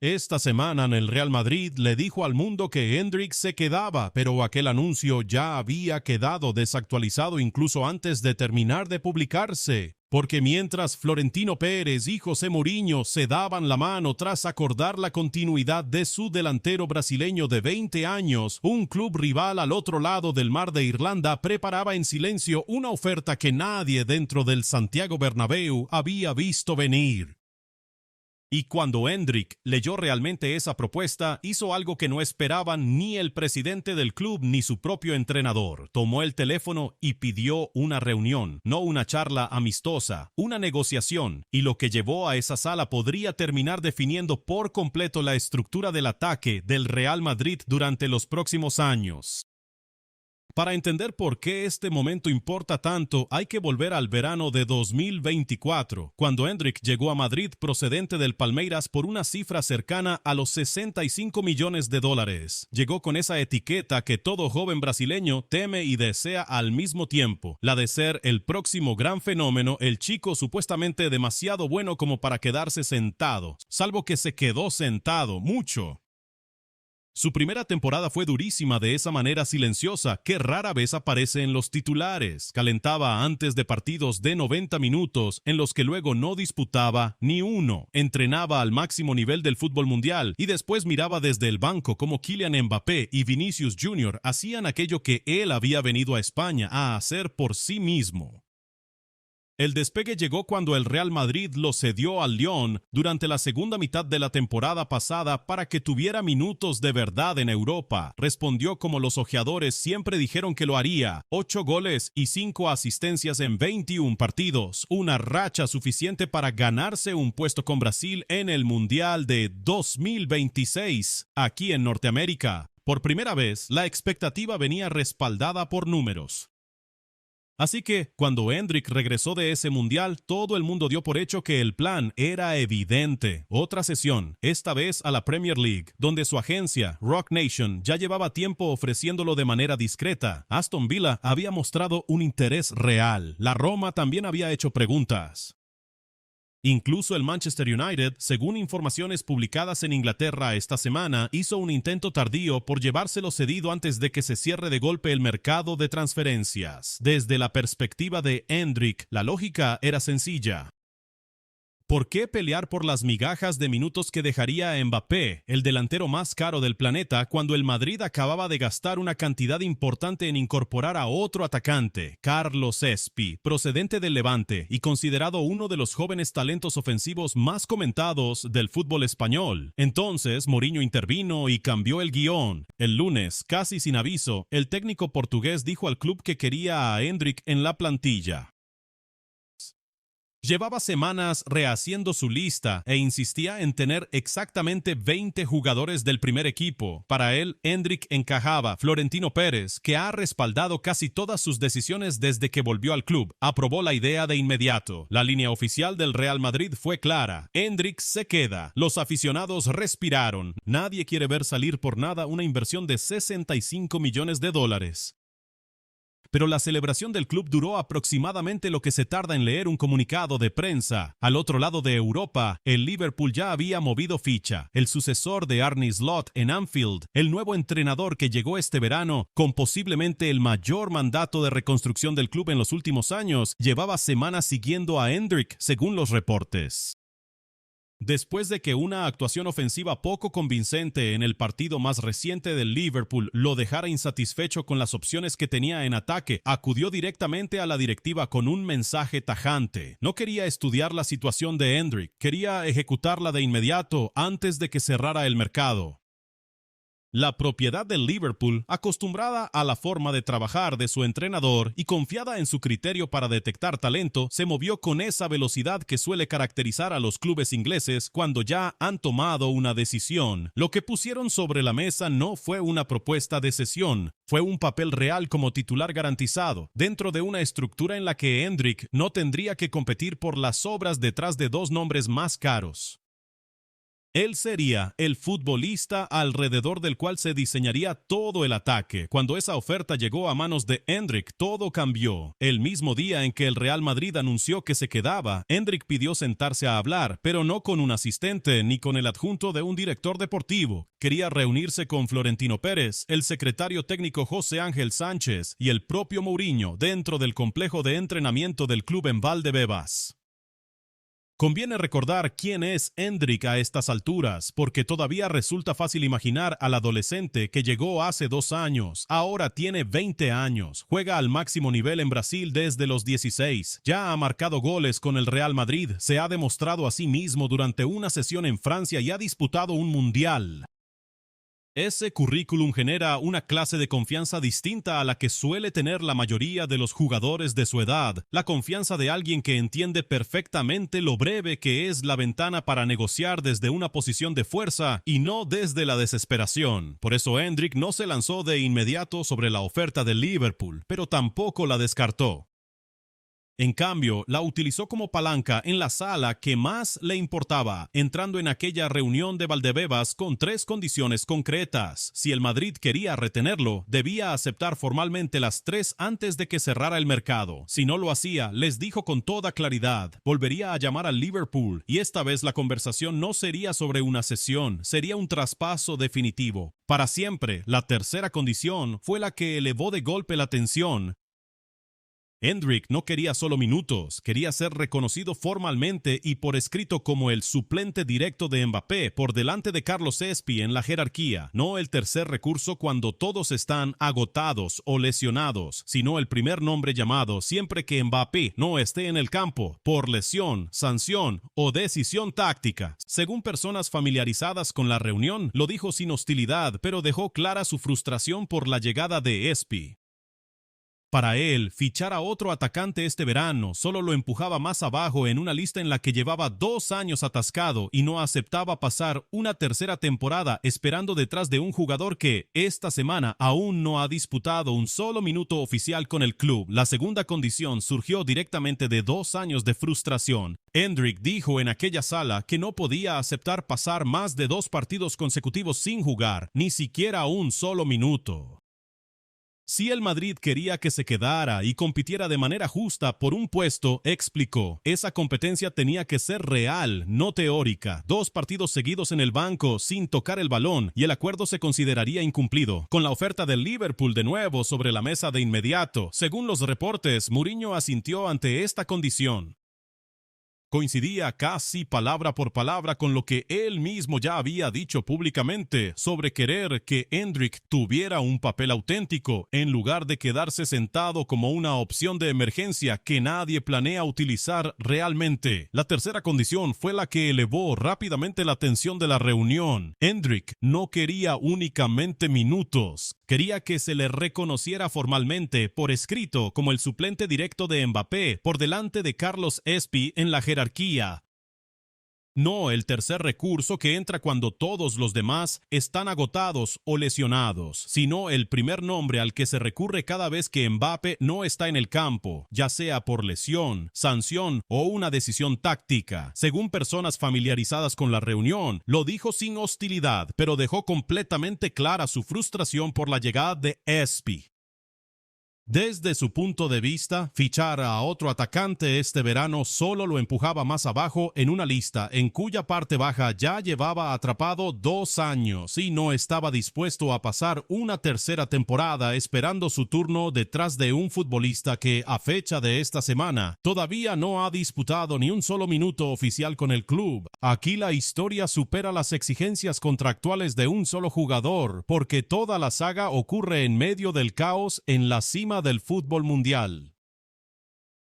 Esta semana en el Real Madrid le dijo al mundo que Endrick se quedaba, pero aquel anuncio ya había quedado desactualizado incluso antes de terminar de publicarse. Porque mientras Florentino Pérez y José Mourinho se daban la mano tras acordar la continuidad de su delantero brasileño de 20 años, un club rival al otro lado del mar de Irlanda preparaba en silencio una oferta que nadie dentro del Santiago Bernabéu había visto venir. Y cuando Endrick leyó realmente esa propuesta, hizo algo que no esperaban ni el presidente del club ni su propio entrenador. Tomó el teléfono y pidió una reunión, no una charla amistosa, una negociación, y lo que llevó a esa sala podría terminar definiendo por completo la estructura del ataque del Real Madrid durante los próximos años. Para entender por qué este momento importa tanto, hay que volver al verano de 2024, cuando Endrick llegó a Madrid procedente del Palmeiras por una cifra cercana a los 65 millones de dólares. Llegó con esa etiqueta que todo joven brasileño teme y desea al mismo tiempo, la de ser el próximo gran fenómeno, el chico supuestamente demasiado bueno como para quedarse sentado, salvo que se quedó sentado mucho. Su primera temporada fue durísima de esa manera silenciosa que rara vez aparece en los titulares. Calentaba antes de partidos de 90 minutos en los que luego no disputaba ni uno. Entrenaba al máximo nivel del fútbol mundial y después miraba desde el banco cómo Kylian Mbappé y Vinicius Jr. hacían aquello que él había venido a España a hacer por sí mismo. El despegue llegó cuando el Real Madrid lo cedió al Lyon durante la segunda mitad de la temporada pasada para que tuviera minutos de verdad en Europa. Respondió como los ojeadores siempre dijeron que lo haría: 8 goles y 5 asistencias en 21 partidos, una racha suficiente para ganarse un puesto con Brasil en el Mundial de 2026, aquí en Norteamérica. Por primera vez, la expectativa venía respaldada por números. Así que, cuando Endrick regresó de ese mundial, todo el mundo dio por hecho que el plan era evidente. Otra cesión, esta vez a la Premier League, donde su agencia, Rock Nation, ya llevaba tiempo ofreciéndolo de manera discreta. Aston Villa había mostrado un interés real. La Roma también había hecho preguntas. Incluso el Manchester United, según informaciones publicadas en Inglaterra esta semana, hizo un intento tardío por llevárselo cedido antes de que se cierre de golpe el mercado de transferencias. Desde la perspectiva de Endrick, la lógica era sencilla. ¿Por qué pelear por las migajas de minutos que dejaría a Mbappé, el delantero más caro del planeta, cuando el Madrid acababa de gastar una cantidad importante en incorporar a otro atacante, Carlos Espi, procedente del Levante y considerado uno de los jóvenes talentos ofensivos más comentados del fútbol español? Entonces, Mourinho intervino y cambió el guión. El lunes, casi sin aviso, el técnico portugués dijo al club que quería a Endrick en la plantilla. Llevaba semanas rehaciendo su lista e insistía en tener exactamente 20 jugadores del primer equipo. Para él, Endrick encajaba. Florentino Pérez, que ha respaldado casi todas sus decisiones desde que volvió al club, aprobó la idea de inmediato. La línea oficial del Real Madrid fue clara: Endrick se queda. Los aficionados respiraron. Nadie quiere ver salir por nada una inversión de 65 millones de dólares. Pero la celebración del club duró aproximadamente lo que se tarda en leer un comunicado de prensa. Al otro lado de Europa, el Liverpool ya había movido ficha. El sucesor de Arne Slot en Anfield, el nuevo entrenador que llegó este verano, con posiblemente el mayor mandato de reconstrucción del club en los últimos años, llevaba semanas siguiendo a Endrick, según los reportes. Después de que una actuación ofensiva poco convincente en el partido más reciente del Liverpool lo dejara insatisfecho con las opciones que tenía en ataque, acudió directamente a la directiva con un mensaje tajante. No quería estudiar la situación de Endrick, quería ejecutarla de inmediato antes de que cerrara el mercado. La propiedad del Liverpool, acostumbrada a la forma de trabajar de su entrenador y confiada en su criterio para detectar talento, se movió con esa velocidad que suele caracterizar a los clubes ingleses cuando ya han tomado una decisión. Lo que pusieron sobre la mesa no fue una propuesta de cesión, fue un papel real como titular garantizado, dentro de una estructura en la que Endrick no tendría que competir por las obras detrás de dos nombres más caros. Él sería el futbolista alrededor del cual se diseñaría todo el ataque. Cuando esa oferta llegó a manos de Hendrik, todo cambió. El mismo día en que el Real Madrid anunció que se quedaba, Hendrik pidió sentarse a hablar, pero no con un asistente ni con el adjunto de un director deportivo. Quería reunirse con Florentino Pérez, el secretario técnico José Ángel Sánchez y el propio Mourinho dentro del complejo de entrenamiento del club en Valdebebas. Conviene recordar quién es Hendrik a estas alturas, porque todavía resulta fácil imaginar al adolescente que llegó hace 2 años. Ahora tiene 20 años, juega al máximo nivel en Brasil desde los 16, ya ha marcado goles con el Real Madrid, se ha demostrado a sí mismo durante una sesión en Francia y ha disputado un mundial. Ese currículum genera una clase de confianza distinta a la que suele tener la mayoría de los jugadores de su edad, la confianza de alguien que entiende perfectamente lo breve que es la ventana para negociar desde una posición de fuerza y no desde la desesperación. Por eso Hendrik no se lanzó de inmediato sobre la oferta del Liverpool, pero tampoco la descartó. En cambio, la utilizó como palanca en la sala que más le importaba, entrando en aquella reunión de Valdebebas con 3 condiciones concretas. Si el Madrid quería retenerlo, debía aceptar formalmente las 3 antes de que cerrara el mercado. Si no lo hacía, les dijo con toda claridad, volvería a llamar al Liverpool, y esta vez la conversación no sería sobre una cesión, sería un traspaso definitivo. Para siempre, la tercera condición fue la que elevó de golpe la tensión. Hendrik no quería solo minutos, quería ser reconocido formalmente y por escrito como el suplente directo de Mbappé por delante de Carlos Espi en la jerarquía, no el tercer recurso cuando todos están agotados o lesionados, sino el primer nombre llamado siempre que Mbappé no esté en el campo, por lesión, sanción o decisión táctica. Según personas familiarizadas con la reunión, lo dijo sin hostilidad, pero dejó clara su frustración por la llegada de Espi. Para él, fichar a otro atacante este verano solo lo empujaba más abajo en una lista en la que llevaba 2 años atascado y no aceptaba pasar una tercera temporada esperando detrás de un jugador que, esta semana, aún no ha disputado un solo minuto oficial con el club. La segunda condición surgió directamente de 2 años de frustración. Hendrik dijo en aquella sala que no podía aceptar pasar más de 2 partidos consecutivos sin jugar, ni siquiera un solo minuto. Si el Madrid quería que se quedara y compitiera de manera justa por un puesto, explicó, esa competencia tenía que ser real, no teórica. 2 partidos seguidos en el banco sin tocar el balón y el acuerdo se consideraría incumplido. Con la oferta del Liverpool de nuevo sobre la mesa de inmediato, según los reportes, Mourinho asintió ante esta condición. Coincidía casi palabra por palabra con lo que él mismo ya había dicho públicamente sobre querer que Hendrik tuviera un papel auténtico en lugar de quedarse sentado como una opción de emergencia que nadie planea utilizar realmente. La tercera condición fue la que elevó rápidamente la tensión de la reunión. Hendrik no quería únicamente minutos, quería que se le reconociera formalmente por escrito como el suplente directo de Mbappé por delante de Carlos Espi en la jerarquía. No el tercer recurso que entra cuando todos los demás están agotados o lesionados, sino el primer nombre al que se recurre cada vez que Mbappé no está en el campo, ya sea por lesión, sanción o una decisión táctica. Según personas familiarizadas con la reunión, lo dijo sin hostilidad, pero dejó completamente clara su frustración por la llegada de Espi. Desde su punto de vista, fichar a otro atacante este verano solo lo empujaba más abajo en una lista en cuya parte baja ya llevaba atrapado 2 años y no estaba dispuesto a pasar una tercera temporada esperando su turno detrás de un futbolista que, a fecha de esta semana, todavía no ha disputado ni un solo minuto oficial con el club. Aquí la historia supera las exigencias contractuales de un solo jugador, porque toda la saga ocurre en medio del caos en la cima del fútbol mundial.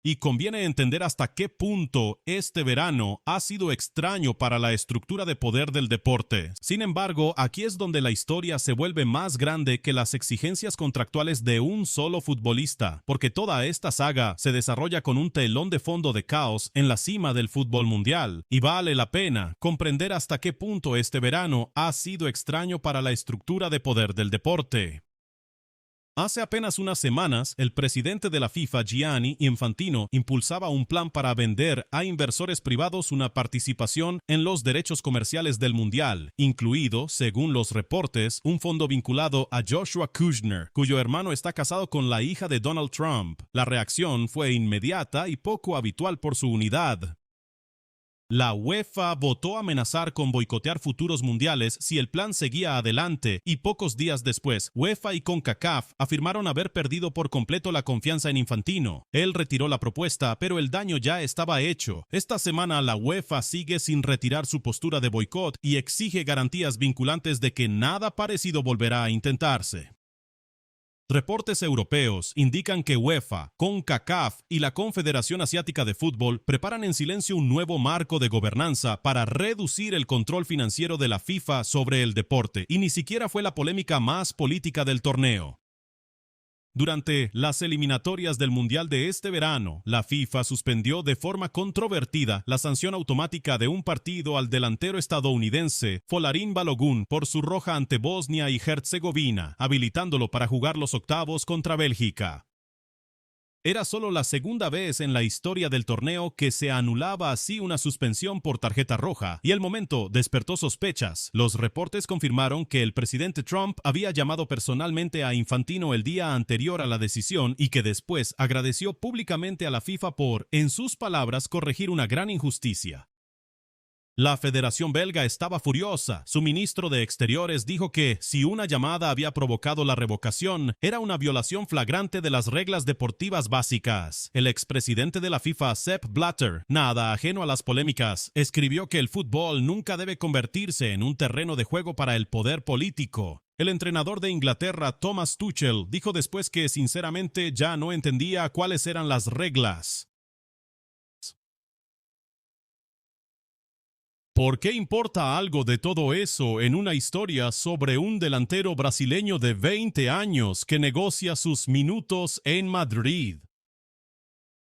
Y conviene entender hasta qué punto este verano ha sido extraño para la estructura de poder del deporte. Sin embargo, aquí es donde la historia se vuelve más grande que las exigencias contractuales de un solo futbolista, porque toda esta saga se desarrolla con un telón de fondo de caos en la cima del fútbol mundial, y vale la pena comprender hasta qué punto este verano ha sido extraño para la estructura de poder del deporte. Hace apenas unas semanas, el presidente de la FIFA, Gianni Infantino, impulsaba un plan para vender a inversores privados una participación en los derechos comerciales del Mundial, incluido, según los reportes, un fondo vinculado a Joshua Kushner, cuyo hermano está casado con la hija de Donald Trump. La reacción fue inmediata y poco habitual por su unidad. La UEFA votó amenazar con boicotear futuros mundiales si el plan seguía adelante y pocos días después, UEFA y CONCACAF afirmaron haber perdido por completo la confianza en Infantino. Él retiró la propuesta, pero el daño ya estaba hecho. Esta semana la UEFA sigue sin retirar su postura de boicot y exige garantías vinculantes de que nada parecido volverá a intentarse. Reportes europeos indican que UEFA, CONCACAF y la Confederación Asiática de Fútbol preparan en silencio un nuevo marco de gobernanza para reducir el control financiero de la FIFA sobre el deporte, y ni siquiera fue la polémica más política del torneo. Durante las eliminatorias del Mundial de este verano, la FIFA suspendió de forma controvertida la sanción automática de un partido al delantero estadounidense Folarin Balogun por su roja ante Bosnia y Herzegovina, habilitándolo para jugar los octavos contra Bélgica. Era solo la segunda vez en la historia del torneo que se anulaba así una suspensión por tarjeta roja, y el momento despertó sospechas. Los reportes confirmaron que el presidente Trump había llamado personalmente a Infantino el día anterior a la decisión y que después agradeció públicamente a la FIFA por, en sus palabras, corregir una gran injusticia. La Federación Belga estaba furiosa. Su ministro de Exteriores dijo que, si una llamada había provocado la revocación, era una violación flagrante de las reglas deportivas básicas. El expresidente de la FIFA, Sepp Blatter, nada ajeno a las polémicas, escribió que el fútbol nunca debe convertirse en un terreno de juego para el poder político. El entrenador de Inglaterra, Thomas Tuchel, dijo después que sinceramente ya no entendía cuáles eran las reglas. ¿Por qué importa algo de todo eso en una historia sobre un delantero brasileño de 20 años que negocia sus minutos en Madrid?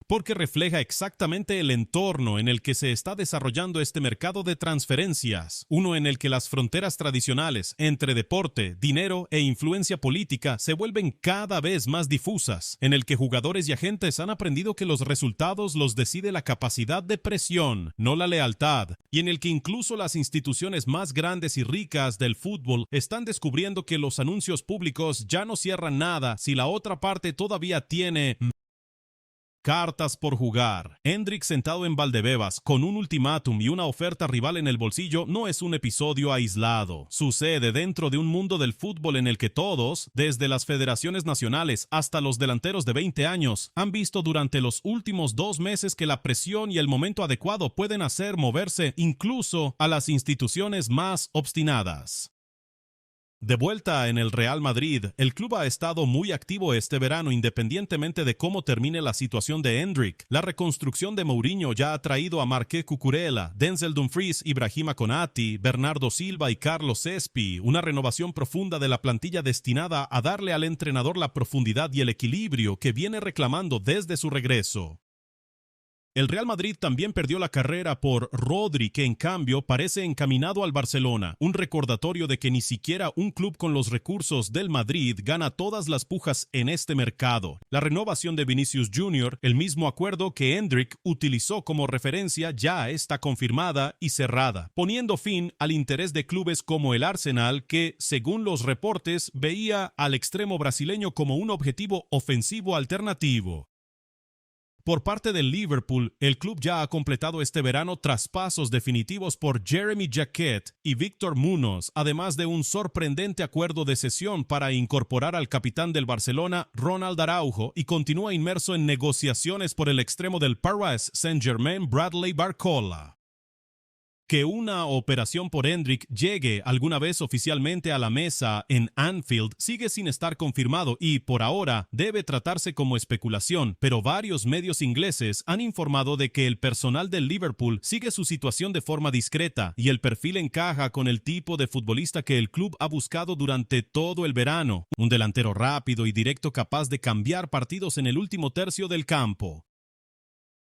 Porque refleja exactamente el entorno en el que se está desarrollando este mercado de transferencias, uno en el que las fronteras tradicionales entre deporte, dinero e influencia política se vuelven cada vez más difusas, en el que jugadores y agentes han aprendido que los resultados los decide la capacidad de presión, no la lealtad, y en el que incluso las instituciones más grandes y ricas del fútbol están descubriendo que los anuncios públicos ya no cierran nada si la otra parte todavía tiene cartas por jugar. Hendrik sentado en Valdebebas con un ultimátum y una oferta rival en el bolsillo no es un episodio aislado. Sucede dentro de un mundo del fútbol en el que todos, desde las federaciones nacionales hasta los delanteros de 20 años, han visto durante los últimos 2 meses que la presión y el momento adecuado pueden hacer moverse incluso a las instituciones más obstinadas. De vuelta en el Real Madrid, el club ha estado muy activo este verano independientemente de cómo termine la situación de Endrick. La reconstrucción de Mourinho ya ha traído a Marqué Cucurella, Denzel Dumfries, Ibrahima Konate, Bernardo Silva y Carlos Espi, una renovación profunda de la plantilla destinada a darle al entrenador la profundidad y el equilibrio que viene reclamando desde su regreso. El Real Madrid también perdió la carrera por Rodri, que en cambio parece encaminado al Barcelona, un recordatorio de que ni siquiera un club con los recursos del Madrid gana todas las pujas en este mercado. La renovación de Vinicius Jr., el mismo acuerdo que Endrick utilizó como referencia, ya está confirmada y cerrada, poniendo fin al interés de clubes como el Arsenal, que, según los reportes, veía al extremo brasileño como un objetivo ofensivo alternativo. Por parte del Liverpool, el club ya ha completado este verano traspasos definitivos por Jeremy Jacquet y Víctor Munoz, además de un sorprendente acuerdo de cesión para incorporar al capitán del Barcelona, Ronald Araujo, y continúa inmerso en negociaciones por el extremo del Paris Saint-Germain, Bradley Barcola. Que una operación por Endrick llegue alguna vez oficialmente a la mesa en Anfield sigue sin estar confirmado y, por ahora, debe tratarse como especulación, pero varios medios ingleses han informado de que el personal del Liverpool sigue su situación de forma discreta y el perfil encaja con el tipo de futbolista que el club ha buscado durante todo el verano, un delantero rápido y directo capaz de cambiar partidos en el último tercio del campo.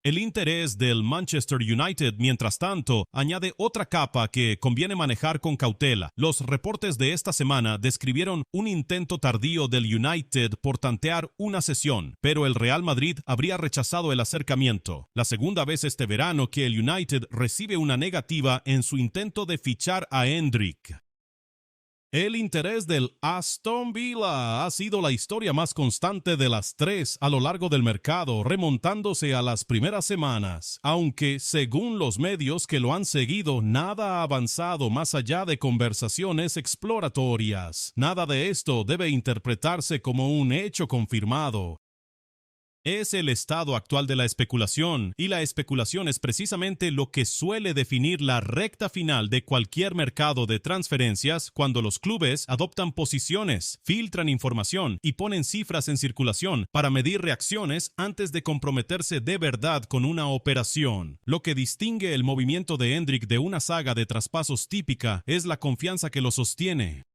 El interés del Manchester United, mientras tanto, añade otra capa que conviene manejar con cautela. Los reportes de esta semana describieron un intento tardío del United por tantear una cesión, pero el Real Madrid habría rechazado el acercamiento. La segunda vez este verano que el United recibe una negativa en su intento de fichar a Endrick. El interés del Aston Villa ha sido la historia más constante de las tres a lo largo del mercado, remontándose a las primeras semanas, aunque, según los medios que lo han seguido, nada ha avanzado más allá de conversaciones exploratorias. Nada de esto debe interpretarse como un hecho confirmado. Es el estado actual de la especulación, y la especulación es precisamente lo que suele definir la recta final de cualquier mercado de transferencias cuando los clubes adoptan posiciones, filtran información y ponen cifras en circulación para medir reacciones antes de comprometerse de verdad con una operación. Lo que distingue el movimiento de Endrick de una saga de traspasos típica es la confianza que lo sostiene.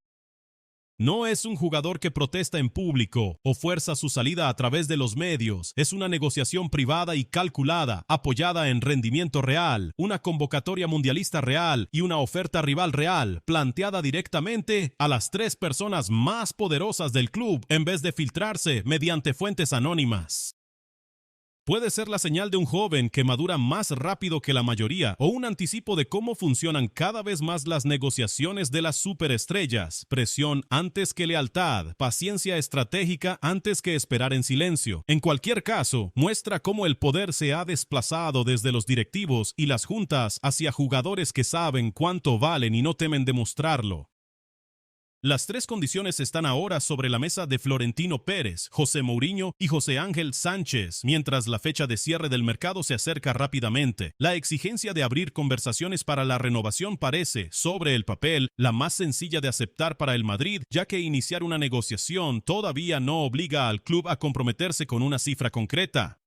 No es un jugador que protesta en público o fuerza su salida a través de los medios. Es una negociación privada y calculada, apoyada en rendimiento real, una convocatoria mundialista real y una oferta rival real, planteada directamente a las tres personas más poderosas del club en vez de filtrarse mediante fuentes anónimas. Puede ser la señal de un joven que madura más rápido que la mayoría o un anticipo de cómo funcionan cada vez más las negociaciones de las superestrellas. Presión antes que lealtad, paciencia estratégica antes que esperar en silencio. En cualquier caso, muestra cómo el poder se ha desplazado desde los directivos y las juntas hacia jugadores que saben cuánto valen y no temen demostrarlo. Las tres condiciones están ahora sobre la mesa de Florentino Pérez, José Mourinho y José Ángel Sánchez, mientras la fecha de cierre del mercado se acerca rápidamente. La exigencia de abrir conversaciones para la renovación parece, sobre el papel, la más sencilla de aceptar para el Madrid, ya que iniciar una negociación todavía no obliga al club a comprometerse con una cifra concreta.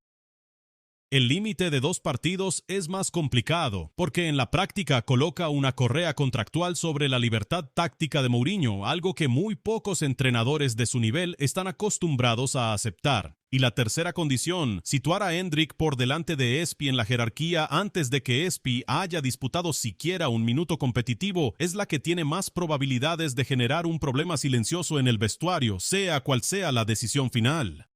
El límite de 2 partidos es más complicado, porque en la práctica coloca una correa contractual sobre la libertad táctica de Mourinho, algo que muy pocos entrenadores de su nivel están acostumbrados a aceptar. Y la tercera condición, situar a Endrick por delante de Espi en la jerarquía antes de que Espi haya disputado siquiera un minuto competitivo, es la que tiene más probabilidades de generar un problema silencioso en el vestuario, sea cual sea la decisión final.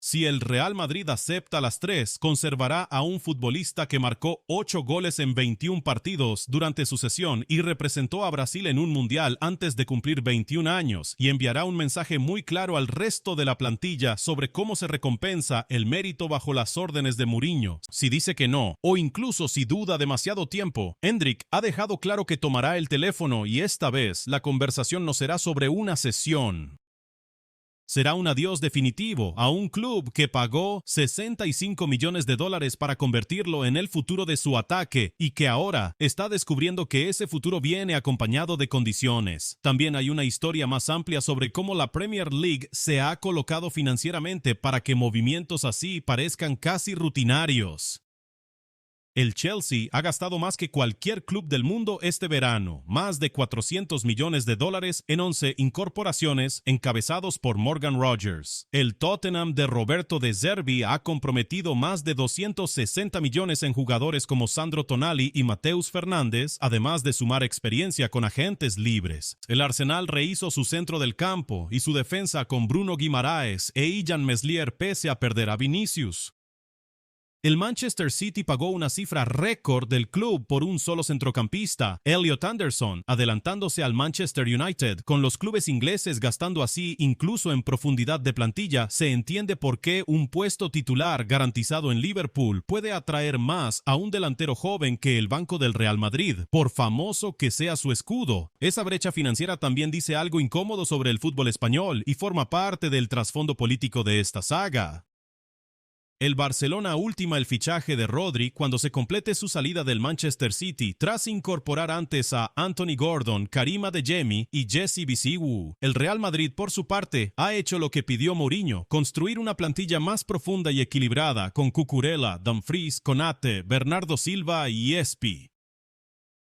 Si el Real Madrid acepta las tres, conservará a un futbolista que marcó 8 goles en 21 partidos durante su cesión y representó a Brasil en un mundial antes de cumplir 21 años, y enviará un mensaje muy claro al resto de la plantilla sobre cómo se recompensa el mérito bajo las órdenes de Mourinho. Si dice que no, o incluso si duda demasiado tiempo, Endrick ha dejado claro que tomará el teléfono y esta vez la conversación no será sobre una cesión. Será un adiós definitivo a un club que pagó $65 millones para convertirlo en el futuro de su ataque y que ahora está descubriendo que ese futuro viene acompañado de condiciones. También hay una historia más amplia sobre cómo la Premier League se ha colocado financieramente para que movimientos así parezcan casi rutinarios. El Chelsea ha gastado más que cualquier club del mundo este verano, más de $400 millones en 11 incorporaciones encabezados por Morgan Rogers. El Tottenham de Roberto De Zerbi ha comprometido más de 260 millones en jugadores como Sandro Tonali y Mateus Fernández, además de sumar experiencia con agentes libres. El Arsenal rehizo su centro del campo y su defensa con Bruno Guimaraes e Illan Meslier pese a perder a Vinicius. El Manchester City pagó una cifra récord del club por un solo centrocampista, Elliot Anderson, adelantándose al Manchester United. Con los clubes ingleses gastando así incluso en profundidad de plantilla, se entiende por qué un puesto titular garantizado en Liverpool puede atraer más a un delantero joven que el banco del Real Madrid, por famoso que sea su escudo. Esa brecha financiera también dice algo incómodo sobre el fútbol español y forma parte del trasfondo político de esta saga. El Barcelona ultima el fichaje de Rodri cuando se complete su salida del Manchester City tras incorporar antes a Anthony Gordon, Karim Adeyemi y Jesse Bisiwu. El Real Madrid, por su parte, ha hecho lo que pidió Mourinho, construir una plantilla más profunda y equilibrada con Cucurella, Dumfries, Konate, Bernardo Silva y Espi.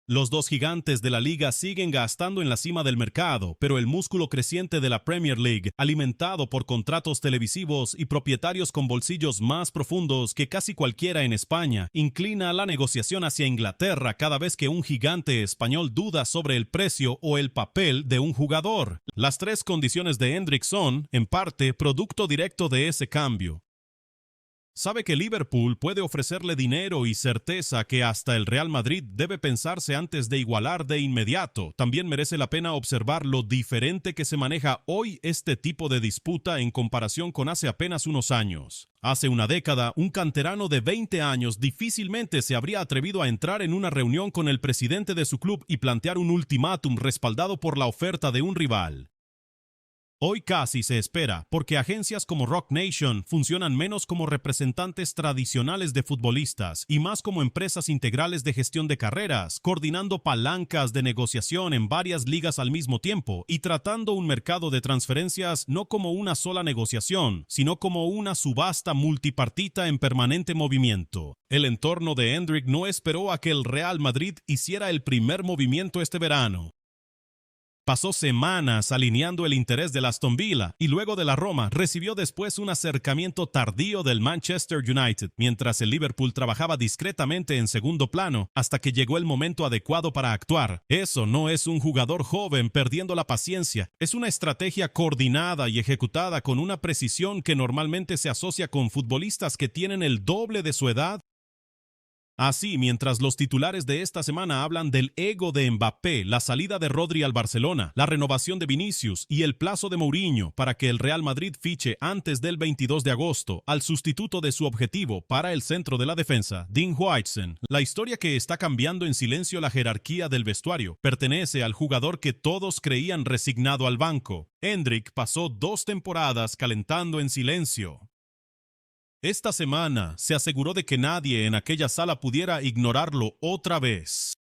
Los dos gigantes de la liga siguen gastando en la cima del mercado, pero el músculo creciente de la Premier League, alimentado por contratos televisivos y propietarios con bolsillos más profundos que casi cualquiera en España, inclina la negociación hacia Inglaterra cada vez que un gigante español duda sobre el precio o el papel de un jugador. Las tres condiciones de Endrick son, en parte, producto directo de ese cambio. Sabe que Liverpool puede ofrecerle dinero y certeza que hasta el Real Madrid debe pensarse antes de igualar de inmediato. También merece la pena observar lo diferente que se maneja hoy este tipo de disputa en comparación con hace apenas unos años. Hace una década, un canterano de 20 años difícilmente se habría atrevido a entrar en una reunión con el presidente de su club y plantear un ultimátum respaldado por la oferta de un rival. Hoy casi se espera, porque agencias como Rock Nation funcionan menos como representantes tradicionales de futbolistas y más como empresas integrales de gestión de carreras, coordinando palancas de negociación en varias ligas al mismo tiempo y tratando un mercado de transferencias no como una sola negociación, sino como una subasta multipartita en permanente movimiento. El entorno de Endrick no esperó a que el Real Madrid hiciera el primer movimiento este verano. Pasó semanas alineando el interés del Aston Villa y luego de la Roma recibió después un acercamiento tardío del Manchester United, mientras el Liverpool trabajaba discretamente en segundo plano hasta que llegó el momento adecuado para actuar. Eso no es un jugador joven perdiendo la paciencia, es una estrategia coordinada y ejecutada con una precisión que normalmente se asocia con futbolistas que tienen el doble de su edad. Así, mientras los titulares de esta semana hablan del ego de Mbappé, la salida de Rodri al Barcelona, la renovación de Vinicius y el plazo de Mourinho para que el Real Madrid fiche antes del 22 de agosto al sustituto de su objetivo para el centro de la defensa, Dean Huijsen, la historia que está cambiando en silencio la jerarquía del vestuario pertenece al jugador que todos creían resignado al banco. Endrick pasó 2 temporadas calentando en silencio. Esta semana se aseguró de que nadie en aquella sala pudiera ignorarlo otra vez.